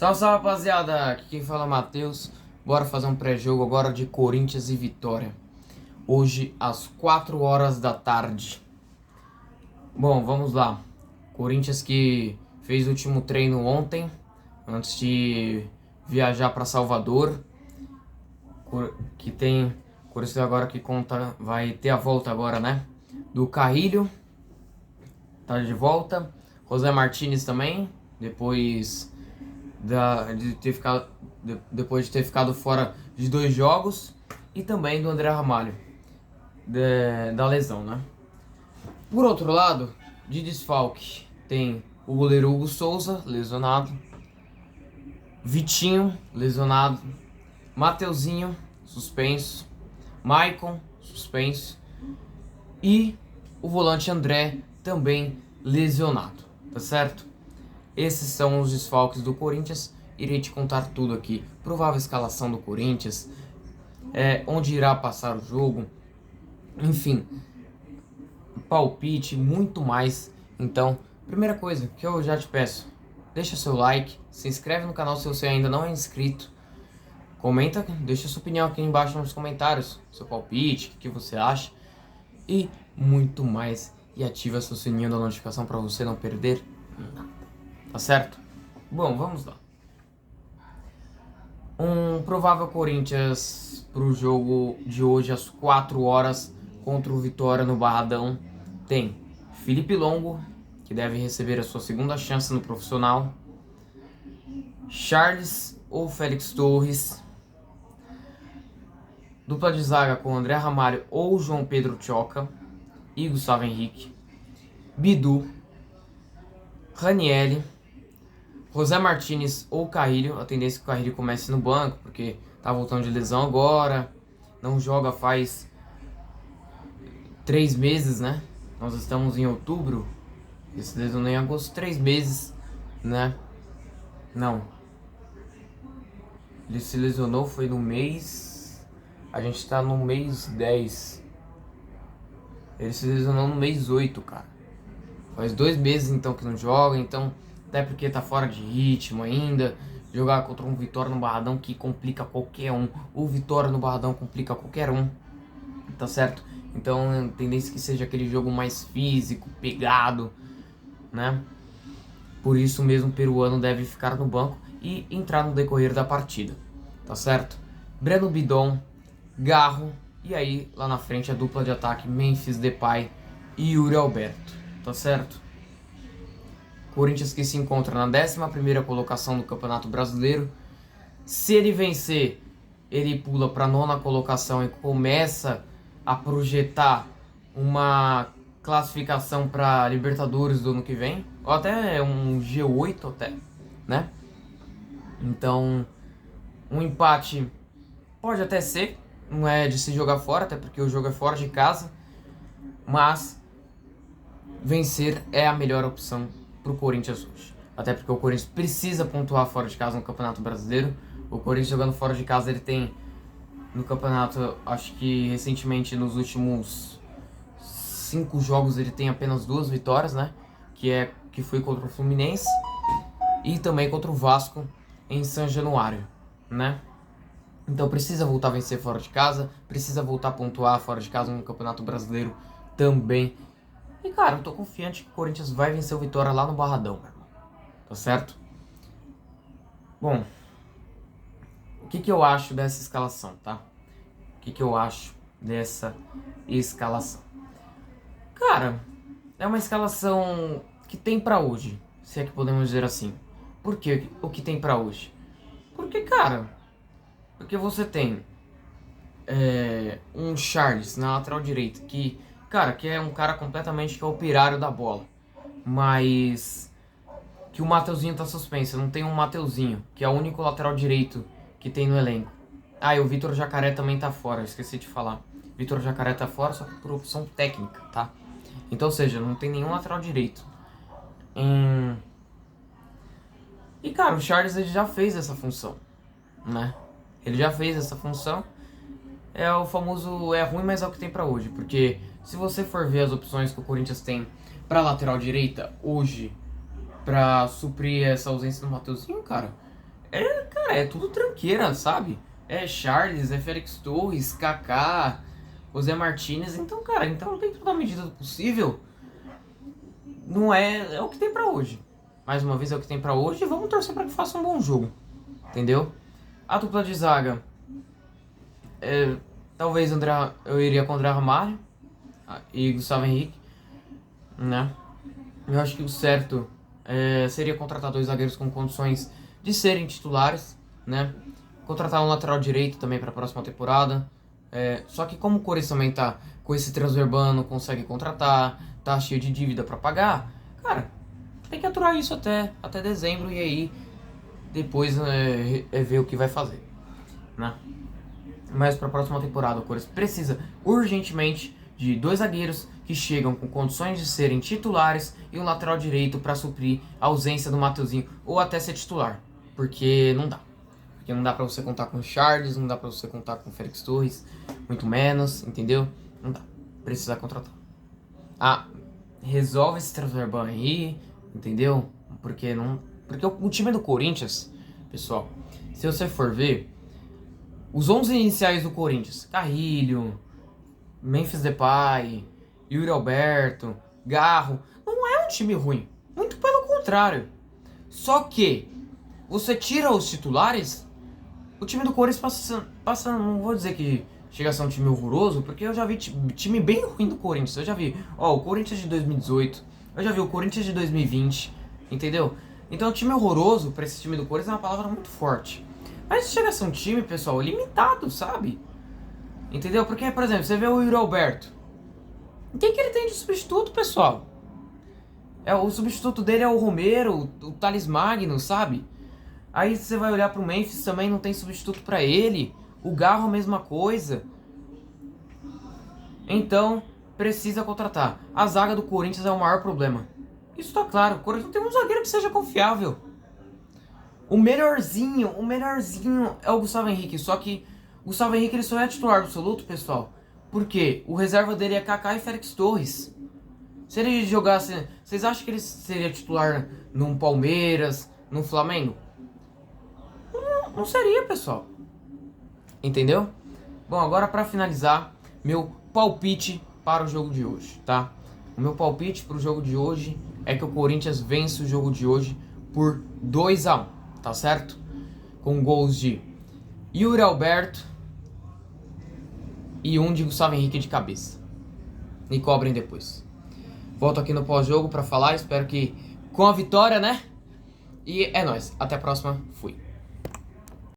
Salve, salve, rapaziada! Aqui quem fala é o Matheus. Bora fazer um pré-jogo agora de Corinthians e Vitória. Hoje às 4 horas da tarde. Bom, vamos lá. Corinthians que fez o último treino ontem, antes de viajar para Salvador. Que tem Corinthians agora que conta, vai ter a volta agora, né? Do Carrilho. Tá de volta. José Martínez também, depois de ter ficado fora de 2 jogos, e também do André Ramalho da lesão, né? Por outro lado, de desfalque, tem o goleiro Hugo Souza, lesionado, Vitinho, lesionado, Mateuzinho, suspenso, Maicon, suspenso, e o volante André, também lesionado, tá certo? Esses são os desfalques do Corinthians. Irei te contar tudo aqui. Provável escalação do Corinthians, onde irá passar o jogo, enfim, palpite, muito mais. Então, primeira coisa que eu já te peço, deixa seu like, se inscreve no canal se você ainda não é inscrito, comenta, deixa sua opinião aqui embaixo nos comentários, seu palpite, o que você acha, e muito mais. E ativa seu sininho da notificação para você não perder nada. Tá certo? Bom, vamos lá. Um provável Corinthians pro jogo de hoje às 4 horas contra o Vitória no Barradão tem Felipe Longo, que deve receber a sua segunda chance no profissional, Charles ou Félix Torres, dupla de zaga com André Ramalho ou João Pedro Tchoca e Gustavo Henrique, Bidu, Ranieri, José Martínez ou Carrilho. A tendência é que o Carrilho comece no banco, porque tá voltando de lesão agora, não joga faz 3 meses, né? Nós estamos em outubro, ele se lesionou em agosto, 3 meses, né? Não. Ele se lesionou, foi no mês... A gente tá no mês 10. Ele se lesionou no mês 8, cara. Faz 2 meses então que não joga, então... Até porque tá fora de ritmo ainda. Jogar contra um Vitória no Barradão que complica qualquer um. O Vitória no Barradão complica qualquer um. Tá certo? Então a tendência é que seja aquele jogo mais físico, pegado, né? Por isso mesmo o peruano deve ficar no banco e entrar no decorrer da partida. Tá certo? Breno Bidon, Garro, e aí lá na frente a dupla de ataque Memphis Depay e Yuri Alberto. Tá certo? Corinthians que se encontra na 11ª colocação do Campeonato Brasileiro. Se ele vencer, ele pula para a 9ª colocação e começa a projetar uma classificação para Libertadores do ano que vem, ou até um G8 até, né? Então, um empate pode até ser, não é de se jogar fora, até porque o jogo é fora de casa, mas vencer é a melhor opção pro Corinthians hoje. Até porque o Corinthians precisa pontuar fora de casa no Campeonato Brasileiro. O Corinthians jogando fora de casa, ele tem no campeonato, acho que recentemente nos últimos 5 jogos ele tem apenas 2 vitórias, né? Que foi contra o Fluminense e também contra o Vasco em São Januário, né? Então precisa voltar a vencer fora de casa, precisa voltar a pontuar fora de casa no Campeonato Brasileiro também. E cara, eu tô confiante que o Corinthians vai vencer o Vitória lá no Barradão, meu irmão. Tá certo? Bom, o que eu acho dessa escalação, tá? O que eu acho dessa escalação? Cara, é uma escalação que tem pra hoje, se é que podemos dizer assim. Por que o que tem pra hoje? Porque você tem um Charles na lateral direita que é um cara completamente que é operário da bola, mas que o Mateuzinho tá suspenso. Não tem um Mateuzinho, que é o único lateral direito que tem no elenco. Ah, e o Vitor Jacaré também tá fora, esqueci de falar. Vitor Jacaré tá fora só por opção técnica, tá? Então, ou seja, não tem nenhum lateral direito. E cara, o Charles ele já fez essa função, né? Ele já fez essa função. É o famoso é ruim, mas é o que tem pra hoje. Porque se você for ver as opções que o Corinthians tem pra lateral direita hoje, pra suprir essa ausência do Mateuzinho, cara, Cara, é tudo tranqueira, sabe? É Charles, é Félix Torres, Kaká, José Martínez. Então, cara, então dentro da medida do possível, não é o que tem pra hoje. Mais uma vez é o que tem pra hoje e vamos torcer pra que faça um bom jogo. Entendeu? A dupla de zaga, talvez eu iria com André Ramalho e Gustavo Henrique, né? Eu acho que o certo seria contratar 2 zagueiros com condições de serem titulares, né? Contratar um lateral direito também para a próxima temporada. Só que como o Corinthians também tá com esse transverbano, não consegue contratar, tá cheio de dívida para pagar, cara, tem que aturar isso até dezembro e aí depois ver o que vai fazer, né? Mas para a próxima temporada o Corinthians precisa urgentemente de 2 zagueiros que chegam com condições de serem titulares e um lateral direito para suprir a ausência do Mateuzinho ou até ser titular, porque não dá. Porque não dá pra você contar com o Charles, não dá pra você contar com o Félix Torres, muito menos, entendeu? Não dá. Precisa contratar. Resolve esse transfer aí, entendeu? Porque o time do Corinthians, pessoal, se você for ver, os 11 iniciais do Corinthians, Carrilho, Memphis Depay, Yuri Alberto, Garro, não é um time ruim. Muito pelo contrário. Só que você tira os titulares, o time do Corinthians passa, não vou dizer que chega a ser um time horroroso, porque eu já vi time bem ruim do Corinthians. Eu já vi, o Corinthians de 2018, eu já vi o Corinthians de 2020, entendeu? Então o time horroroso pra esse time do Corinthians é uma palavra muito forte. Mas chega a ser um time, pessoal, limitado, sabe? Entendeu? Porque, por exemplo, você vê o Yuri Alberto. O que ele tem de substituto, pessoal? O substituto dele é o Romero, o Thales Magno, sabe? Aí você vai olhar pro Memphis, também não tem substituto pra ele. O Garro, a mesma coisa. Então, precisa contratar. A zaga do Corinthians é o maior problema. Isso tá claro. O Corinthians não tem um zagueiro que seja confiável. O melhorzinho é o Gustavo Henrique. Só que o Gustavo Henrique ele só é titular absoluto, pessoal. Por quê? O reserva dele é Kaká e Félix Torres. Se ele jogasse... Vocês acham que ele seria titular num Palmeiras, num Flamengo? Não seria, pessoal. Entendeu? Bom, agora pra finalizar, meu palpite para o jogo de hoje, tá? O meu palpite para o jogo de hoje é que o Corinthians vence o jogo de hoje por 2-1, tá certo? Com gols de Yuri Alberto e um de Gustavo Henrique de cabeça. Me cobrem depois. Volto aqui no pós-jogo pra falar, espero que com a vitória, né? E é nóis, até a próxima, fui.